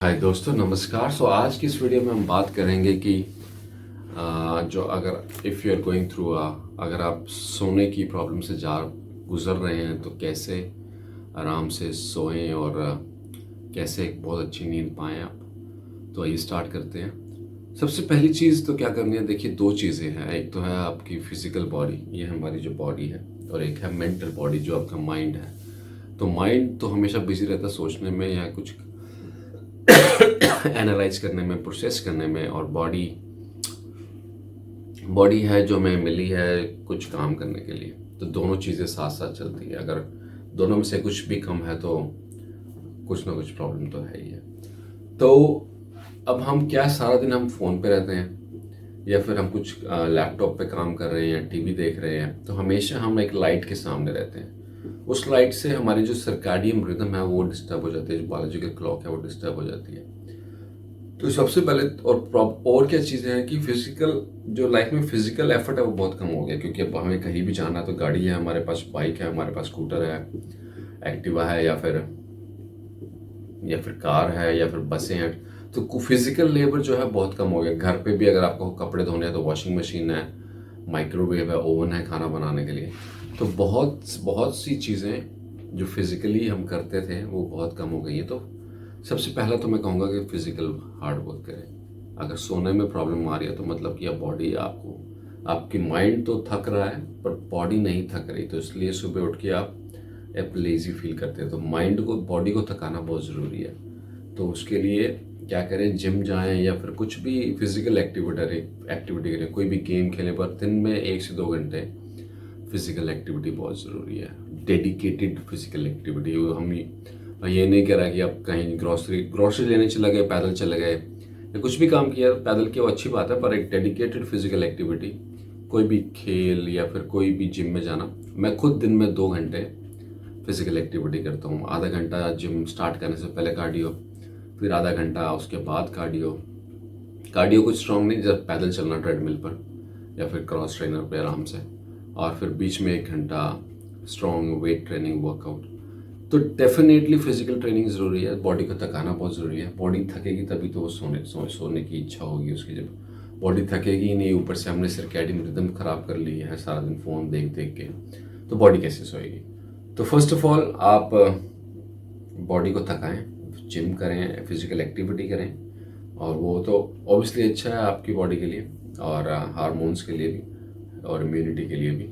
हाय दोस्तों, नमस्कार। आज की इस वीडियो में हम बात करेंगे कि जो अगर if you are going through अगर आप सोने की प्रॉब्लम से गुज़र रहे हैं तो कैसे आराम से सोएं और कैसे एक बहुत अच्छी नींद पाएं आप। तो आइए स्टार्ट करते हैं। सबसे पहली चीज़ तो क्या करनी है, देखिए दो चीज़ें हैं। एक तो है आपकी फिज़िकल बॉडी, ये हमारी जो बॉडी है, और एक है मेंटल बॉडी जो आपका माइंड है। तो माइंड तो हमेशा बिजी रहता है सोचने में या कुछ एनालाइज करने में, प्रोसेस करने में, और बॉडी बॉडी है जो हमें मिली है कुछ काम करने के लिए। तो दोनों चीज़ें साथ साथ चलती है। अगर दोनों में से कुछ भी कम है तो कुछ ना कुछ प्रॉब्लम तो है ही है। तो अब हम क्या, सारा दिन हम फ़ोन पे रहते हैं या फिर हम कुछ लैपटॉप पे काम कर रहे हैं या टीवी देख रहे हैं, तो हमेशा हम एक लाइट के सामने रहते हैं। उस लाइट से हमारी जो सर्काडियन रिदम है वो डिस्टर्ब हो जाती है, जो बायोलॉजिकल क्लॉक है वो डिस्टर्ब हो जाती है। तो सबसे पहले और क्या चीज़ें हैं कि फिजिकल, जो लाइफ में फिजिकल एफर्ट है वो बहुत कम हो गया, क्योंकि अब हमें कहीं भी जाना है तो गाड़ी है हमारे पास, बाइक है हमारे पास, स्कूटर है, एक्टिवा है, या फिर कार है, या फिर बसें हैं। तो फिजिकल लेबर जो है बहुत कम हो गया। घर पे भी अगर आपको कपड़े धोने हैं तो वॉशिंग मशीन है, माइक्रोवेव है, ओवन है खाना बनाने के लिए। तो बहुत बहुत सी चीज़ें जो फिजिकली हम करते थे वो बहुत कम हो गई हैं। तो सबसे पहला तो मैं कहूँगा कि फिजिकल हार्ड वर्क करें। अगर सोने में प्रॉब्लम आ रही है तो मतलब कि अब बॉडी आपकी माइंड तो थक रहा है पर बॉडी नहीं थक रही, तो इसलिए सुबह उठ के आप लेजी फील करते हैं। तो माइंड को, बॉडी को थकाना बहुत ज़रूरी है। तो उसके लिए क्या करें, जिम जाएं या फिर कुछ भी फिजिकल एक्टिविटी करें, कोई भी गेम खेलें, पर दिन में 1 से 2 घंटे फिजिकल एक्टिविटी बहुत ज़रूरी है। Dedicated physical activity. हम ये नहीं कह रहा कि आप कहीं ग्रॉसरी लेने चले गए, पैदल चले गए, या कुछ भी काम किया पैदल किया, वो अच्छी बात है, पर एक डेडिकेटेड फिजिकल एक्टिविटी, कोई भी खेल या फिर कोई भी जिम में जाना। मैं खुद दिन में 2 घंटे फिजिकल एक्टिविटी करता हूँ। आधा घंटा जिम स्टार्ट करने से पहले कार्डियो, फिर आधा घंटा उसके बाद कार्डियो। कार्डियो कुछ स्ट्रॉन्ग नहीं, जब पैदल चलना ट्रेडमिल पर या फिर क्रॉस ट्रेनर पे आराम से, और फिर बीच में 1 घंटा स्ट्रॉन्ग वेट ट्रेनिंग वर्कआउट। तो डेफिनेटली फिजिकल ट्रेनिंग ज़रूरी है। बॉडी को थकाना बहुत ज़रूरी है। बॉडी थकेगी तभी तो वो सोने की इच्छा होगी उसकी। जब बॉडी थकेगी ही नहीं, ऊपर से हमने सर्कैडियन रिदम ख़राब कर ली है सारा दिन फ़ोन देख देख के, तो बॉडी कैसे सोएगी। तो फर्स्ट ऑफ ऑल आप बॉडी को थकाएं, जिम करें, फिजिकल एक्टिविटी करें, और वो तो ऑब्वियसली अच्छा है आपकी बॉडी के लिए और हार्मोन्स के लिए भी और इम्यूनिटी के लिए भी।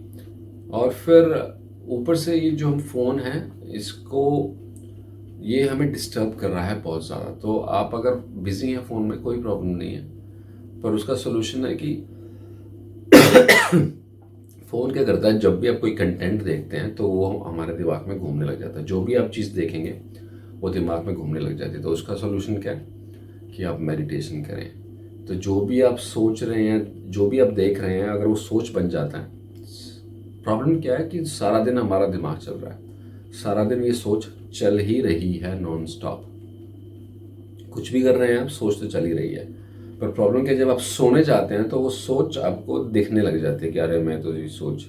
और फिर ऊपर से ये जो हम फ़ोन है इसको, ये हमें डिस्टर्ब कर रहा है बहुत ज़्यादा। तो आप अगर बिज़ी हैं फ़ोन में कोई प्रॉब्लम नहीं है, पर उसका सोल्यूशन है कि फ़ोन क्या करता है, जब भी आप कोई कंटेंट देखते हैं तो वो हमारे दिमाग में घूमने लग जाता है। जो भी आप चीज़ देखेंगे वो दिमाग में घूमने लग जाती है। तो उसका सोल्यूशन क्या है कि आप मेडिटेशन करें। तो जो भी आप सोच रहे हैं, जो भी आप देख रहे हैं, अगर वो सोच बन जाता है, प्रॉब्लम क्या है कि सारा दिन हमारा दिमाग चल रहा है, सारा दिन ये सोच चल ही रही है नॉन स्टॉप। कुछ भी कर रहे हैं आप, सोच तो चल ही रही है। पर प्रॉब्लम क्या है, जब आप सोने जाते हैं तो वो सोच आपको दिखने लग जाती है कि अरे मैं तो ये सोच,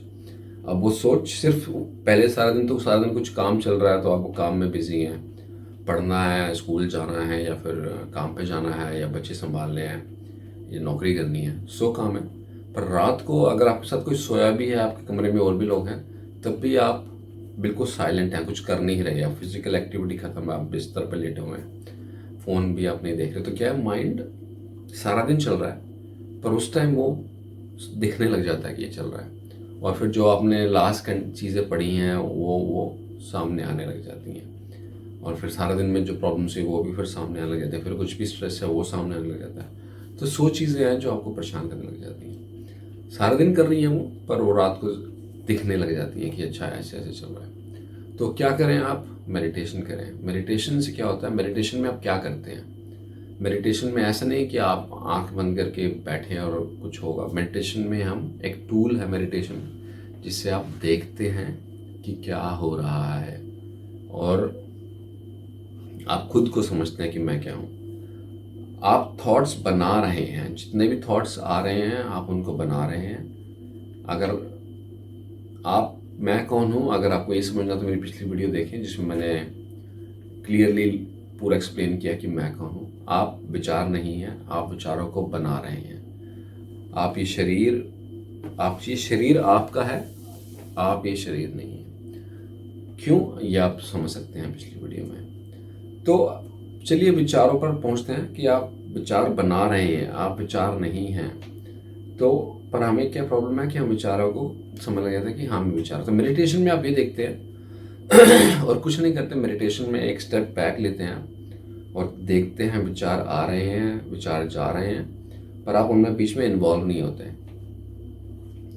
अब वो सोच सिर्फ पहले सारा दिन तो सारा दिन कुछ काम चल रहा है तो आप काम में बिजी हैं, पढ़ना है, स्कूल जाना है, या फिर काम पे जाना है, या बच्चे संभालने हैं, या नौकरी करनी है, 100 काम है। पर रात को अगर आपके साथ कोई सोया भी है, आपके कमरे में और भी लोग हैं, तब भी आप बिल्कुल साइलेंट हैं, कुछ कर नहीं रहे, आप फिजिकल एक्टिविटी खत्म है, आप बिस्तर पर लेटे हुए हैं, फ़ोन भी आप नहीं देख रहे, तो क्या है, माइंड सारा दिन चल रहा है पर उस टाइम वो दिखने लग जाता है कि ये चल रहा है। और फिर जो आपने लास्ट चीज़ें पढ़ी हैं वो सामने आने लग जाती हैं, और फिर सारा दिन में जो प्रॉब्लम्स है वो भी फिर सामने आने लग जाते हैं, फिर कुछ भी स्ट्रेस है वो सामने आने लग जाता है। तो 100 चीज़ें हैं जो आपको परेशान करने लग जाती हैं। सारा दिन कर रही हैं वो, पर वो रात को दिखने लग जाती हैं कि अच्छा ऐसे ऐसे चल रहा है। तो क्या करें आप, मेडिटेशन करें। मेडिटेशन से क्या होता है, मेडिटेशन में आप क्या करते हैं, मेडिटेशन में ऐसा नहीं कि आप आंख बंद करके बैठे और कुछ होगा। मेडिटेशन में हम, एक टूल है मेडिटेशन, जिससे आप देखते हैं कि क्या हो रहा है, और आप खुद को समझते हैं कि मैं क्या हूँ। आप थॉट्स बना रहे हैं, जितने भी थॉट्स आ रहे हैं आप उनको बना रहे हैं। अगर आप, मैं कौन हूँ, अगर आपको ये समझना तो मेरी पिछली वीडियो देखें जिसमें मैंने क्लियरली पूरा एक्सप्लेन किया कि मैं कौन हूँ। आप विचार नहीं हैं, आप विचारों को बना रहे हैं। आप ये शरीर आपका है, आप ये शरीर नहीं है। क्यों, ये आप समझ सकते हैं पिछली वीडियो में। तो चलिए विचारों पर पहुंचते हैं कि आप विचार बना रहे हैं, आप विचार नहीं हैं। तो पर हमें क्या प्रॉब्लम है कि हम विचारों को समझ लग जाता है कि हम विचार। तो मेडिटेशन में आप ये देखते हैं और कुछ नहीं करते, मेडिटेशन में एक स्टेप बैक लेते हैं और देखते हैं विचार आ रहे हैं, विचार जा रहे हैं, पर आप उनमें बीच में इन्वॉल्व नहीं होते हैं।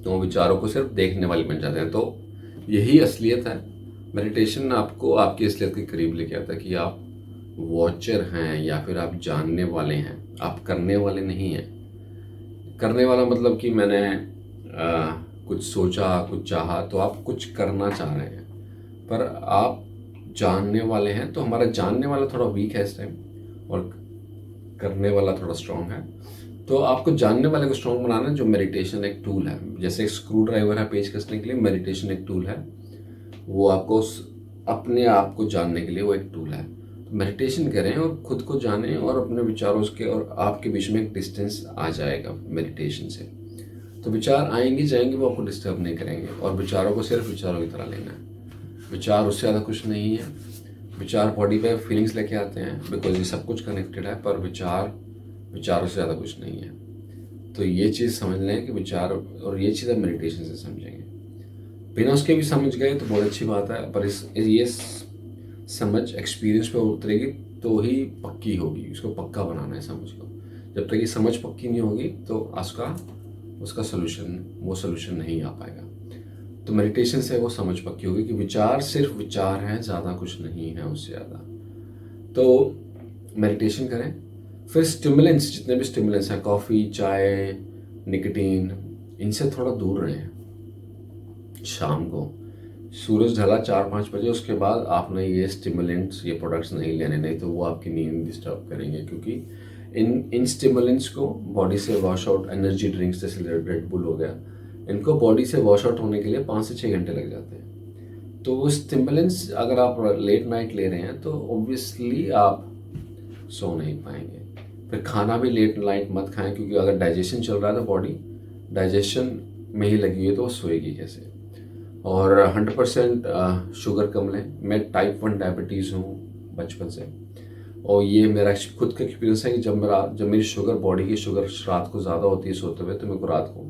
तो विचारों को सिर्फ देखने वाले बन जाते हैं। तो यही असलियत है। मेडिटेशन आपको आपकी असलियत के करीब लेके आता है कि आप वॉचर हैं या फिर आप जानने वाले हैं, आप करने वाले नहीं हैं। करने वाला मतलब कि मैंने कुछ सोचा, कुछ चाहा, तो आप कुछ करना चाह रहे हैं, पर आप जानने वाले हैं। तो हमारा जानने वाला थोड़ा वीक है इस टाइम और करने वाला थोड़ा स्ट्रांग है। तो आपको जानने वाले को स्ट्रांग बनाना है, जो मेडिटेशन एक टूल है। जैसे एक स्क्रू ड्राइवर है पेच कसने के लिए, मेडिटेशन एक टूल है। वो आपको अपने आप को जानने के लिए वो एक टूल है। तो मेडिटेशन करें और खुद को जानें और अपने विचारों के और आपके बीच में एक डिस्टेंस आ जाएगा मेडिटेशन से। तो विचार आएंगे जाएंगे, वो आपको डिस्टर्ब नहीं करेंगे। और विचारों को सिर्फ विचारों की तरह लेना है। विचार उससे ज़्यादा कुछ नहीं है। विचार बॉडी पे फीलिंग्स लेके आते हैं, बिकॉज ये सब कुछ कनेक्टेड है, पर विचारों से ज़्यादा कुछ नहीं है। तो ये चीज़ समझ लें कि विचार, और ये चीज़ आप मेडिटेशन से समझेंगे। बिना उसके भी समझ गए तो बहुत अच्छी बात है, पर ये समझ एक्सपीरियंस पे उतरेगी तो ही पक्की होगी। उसको पक्का बनाना है समझ को। जब तक ये समझ पक्की नहीं होगी तो उसका सोल्यूशन नहीं आ पाएगा। तो मेडिटेशन से वो समझ पक्की होगी कि विचार सिर्फ विचार है, ज़्यादा कुछ नहीं है उससे ज़्यादा। तो मेडिटेशन करें। फिर स्टिमुलेंट्स, जितने भी स्टिमुलेंट्स हैं, कॉफ़ी, चाय, निकोटीन, इनसे थोड़ा दूर रहें। शाम को सूरज ढला 4-5 बजे, उसके बाद आपने ये स्टिमुलेंट्स, ये प्रोडक्ट्स नहीं लेने, नहीं तो वो आपकी नींद डिस्टर्ब करेंगे। क्योंकि इन स्टिमुलेंट्स को बॉडी से वॉश आउट, एनर्जी ड्रिंक्स जैसे रेड बुल हो गया, इनको बॉडी से वॉश आउट होने के लिए 5 से 6 घंटे लग जाते हैं। तो वो स्टिमुलेंट्स अगर आप लेट नाइट ले रहे हैं तो ऑब्वियसली आप सो नहीं पाएंगे। फिर खाना भी लेट नाइट मत खाएं, क्योंकि अगर डाइजेशन चल रहा है तो बॉडी डाइजेशन में ही लगी हुई है, तो वो सोएगी कैसे। और 100% शुगर कम लें। मैं टाइप 1 डायबिटीज़ हूँ बचपन से, और ये मेरा खुद का एक्सपीरियंस है कि जब मेरी शुगर, बॉडी की शुगर रात को ज़्यादा होती है सोते हुए, तो मेरे को रात को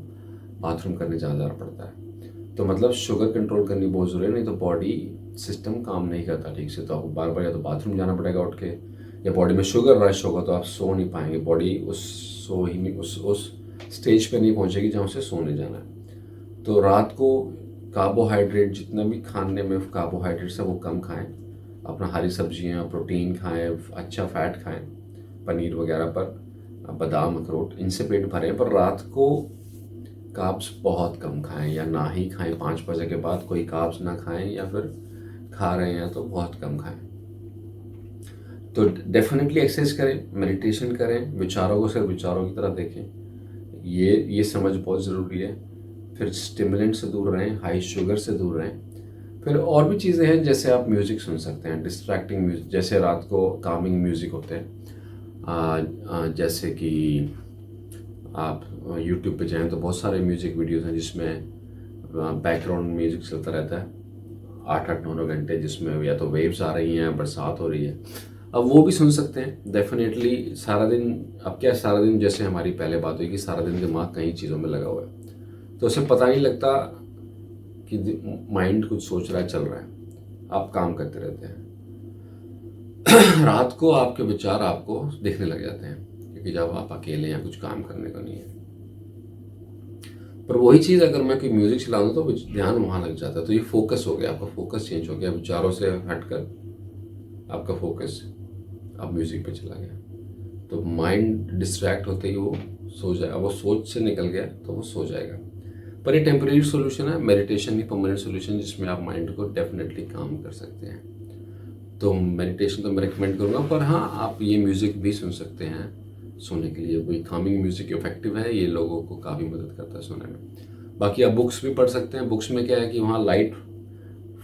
बाथरूम करने जाना पड़ता है। तो मतलब शुगर कंट्रोल करनी बहुत ज़रूरी है, नहीं तो बॉडी सिस्टम काम नहीं करता ठीक से। तो आपको बार बार या तो बाथरूम जाना पड़ेगा उठ के, या बॉडी में शुगर रश होगा तो आप सो नहीं पाएंगे। बॉडी उस स्टेज पे नहीं पहुंचेगी जहाँ उसे सोने जाना है। तो रात को कार्बोहाइड्रेट, जितना भी खाने में कार्बोहाइड्रेट्स है वो कम खाएं। अपना हरी सब्जियाँ, प्रोटीन खाएं, अच्छा फैट खाएं, पनीर वगैरह पर, बादाम, अखरोट, इनसे पेट भरें। पर रात को कार्ब्स बहुत कम खाएं या ना ही खाएं। 5 बजे के बाद कोई कार्ब्स ना खाएं, या फिर खा रहे हैं तो बहुत कम खाएं। तो डेफिनेटली एक्सरसाइज करें, मेडिटेशन करें, विचारों को सिर्फ विचारों की तरह देखें। ये समझ बहुत ज़रूरी है। फिर स्टिमुलेंट से दूर रहें, हाई शुगर से दूर रहें। फिर और भी चीज़ें हैं, जैसे आप म्यूज़िक सुन सकते हैं, डिस्ट्रैक्टिंग म्यूज़िक, जैसे रात को कामिंग म्यूज़िक होते हैं। जैसे कि आप यूट्यूब पे जाएं तो बहुत सारे म्यूज़िक वीडियोस हैं जिसमें बैकग्राउंड म्यूज़िक चलता रहता है 8-8, 9-9 घंटे, जिसमें या तो वेव्स आ रही हैं, बरसात हो रही है। अब वो भी सुन सकते हैं डेफिनेटली। सारा दिन, अब क्या सारा दिन, जैसे हमारी पहले बात हुई कि सारा दिन दिमाग कई चीज़ों में लगा हुआ है, तो उसे पता नहीं लगता कि माइंड कुछ सोच रहा है, चल रहा है, आप काम करते रहते हैं। रात को आपके विचार आपको दिखने लग जाते हैं, क्योंकि जब आप अकेले हैं, कुछ काम करने को नहीं है। पर वही चीज़ अगर मैं कोई म्यूज़िक चला दूँ तो ध्यान वहाँ लग जाता है। तो ये फोकस हो गया, आपका फोकस चेंज हो गया, विचारों से हटकर आपका फोकस अब म्यूज़िक पे चला गया। तो माइंड डिस्ट्रैक्ट होते ही वो सो जाए। वो सोच से निकल गया तो वो सो जाएगा। पर ये टेम्परेरी सोल्यूशन है, मेडिटेशन ही परमानेंट सोल्यूशन, जिसमें आप माइंड को डेफिनेटली काम कर सकते हैं। तो मेडिटेशन तो मैं रिकमेंड करूँगा, पर हाँ, आप ये म्यूज़िक भी सुन सकते हैं सोने के लिए। कोई कामिंग म्यूज़िक इफेक्टिव है, ये लोगों को काफ़ी मदद करता है सोने में। बाकी आप बुक्स भी पढ़ सकते हैं। बुक्स में क्या है कि वहाँ लाइट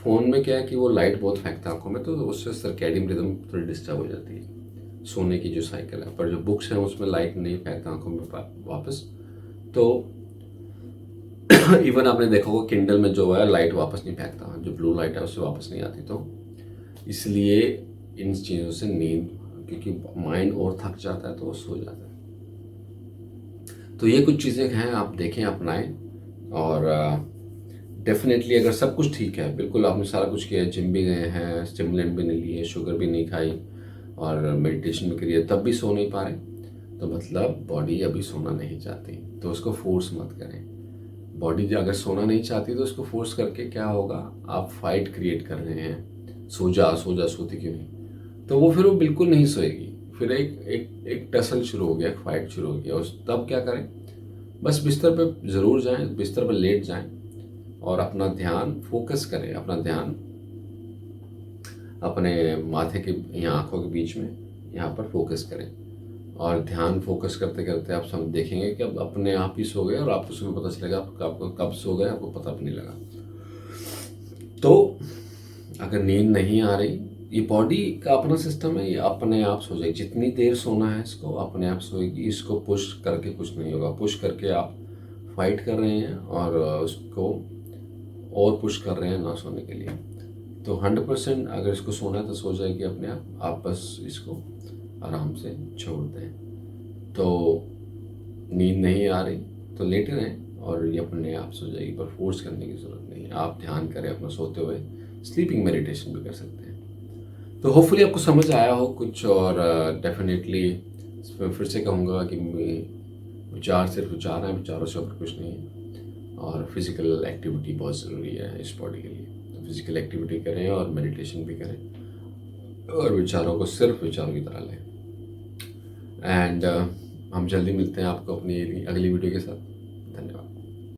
फ़ोन में क्या है कि वो लाइट बहुत फेंकता है आँखों में, तो उससे सर्कैडियन रिदम थोड़ी डिस्टर्ब हो जाती है, सोने की जो साइकिल है। पर जो बुक्स हैं उसमें लाइट नहीं फेंकता आँखों में वापस। तो इवन आपने देखा होगा किंडल में जो है लाइट वापस नहीं फेंकता, जो ब्लू लाइट है उससे वापस नहीं आती। तो इसलिए इन चीज़ों से नींद, क्योंकि माइंड और थक जाता है तो वो सो जाता है। तो ये कुछ चीज़ें हैं, आप देखें, अपनाएं। और डेफिनेटली अगर सब कुछ ठीक है, बिल्कुल आपने सारा कुछ किया है, जिम भी गए हैं, स्टिमुलेंट भी नहीं लिए, शुगर भी नहीं खाई और मेडिटेशन भी करिए, तब भी सो नहीं पा रहे, तो मतलब बॉडी अभी सोना नहीं चाहती। तो उसको फोर्स मत करें। बॉडी अगर सोना नहीं चाहती तो उसको फोर्स करके क्या होगा, आप फाइट क्रिएट कर रहे हैं, सो जा सो जा, सोती क्यों नहीं। तो वो फिर वो बिल्कुल नहीं सोएगी। फिर एक एक एक टसल शुरू हो गया, एक फाइट शुरू हो गया। उस तब क्या करें, बस बिस्तर पे ज़रूर जाएं, बिस्तर पर लेट जाएं और अपना ध्यान फोकस करें। अपना ध्यान अपने माथे के यहाँ आँखों के बीच में यहाँ पर फोकस करें। और ध्यान फोकस करते करते आप सब देखेंगे कि अब अपने आप ही सो गए और आपको सुबह पता चलेगा आपको कब सो गए, आपको पता भी नहीं लगा। तो अगर नींद नहीं आ रही, ये बॉडी का अपना सिस्टम है, ये अपने आप सो जाएगी। जितनी देर सोना है इसको अपने आप सोएगी। इसको पुश करके कुछ नहीं होगा। पुश करके आप फाइट कर रहे हैं और उसको और पुश कर रहे हैं ना सोने के लिए। तो 100% अगर इसको सोना है तो सो जाएगी अपने आप बस इसको आराम से छोड़ दें। तो नींद नहीं आ रही तो लेटे रहें और ये अपने आप सो जाएगी, पर फोर्स करने की ज़रूरत नहीं है। आप ध्यान करें अपना सोते हुए, स्लीपिंग मेडिटेशन भी कर सकते हैं। तो होपफुली आपको समझ आया हो कुछ। और डेफिनेटली मैं फिर से कहूँगा कि विचार सिर्फ विचार हैं, विचारों से ऊपर कुछ नहीं है। और फिज़िकल एक्टिविटी बहुत ज़रूरी है इस बॉडी के लिए। तो फिज़िकल एक्टिविटी करें और मेडिटेशन भी करें और विचारों को सिर्फ विचारों की तरह लें। एंड हम जल्दी मिलते हैं आपको अपनी अगली वीडियो के साथ।